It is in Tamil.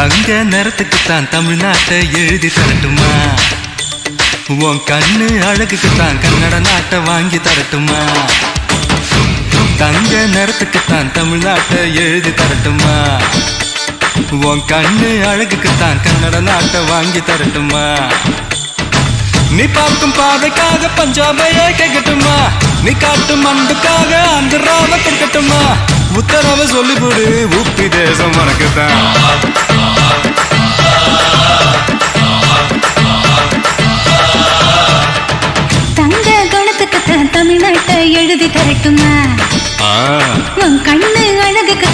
தங்க நிறத்துக்குத்தான் தமிழ்நாட்டை எழுதி தரட்டுமா? உன் கண்ணு அழகுக்குத்தான் கன்னட நாட்டை வாங்கி தரட்டுமா? தங்க நிறத்துக்குத்தான் தமிழ்நாட்டை எழுதி தரட்டுமா? உன் கண்ணு அழகுக்குத்தான் கன்னட நாட்டை வாங்கி தரட்டுமா? நீ பார்க்கும் பாதைக்காக பஞ்சாபையே கேட்கட்டுமா? நீ காட்டும் அன்புக்காக ஆந்திராவை கொடுக்கட்டுமா? உத்தரவை சொல்லிவிடு, உப்பி தேசம் உனக்குத்தான். தங்க குணத்துக்குத்தான் தமிழ்நாட்டை எழுதி தரட்டுமா? ஆ உன் கண்ணு அழகுக்குத்தான்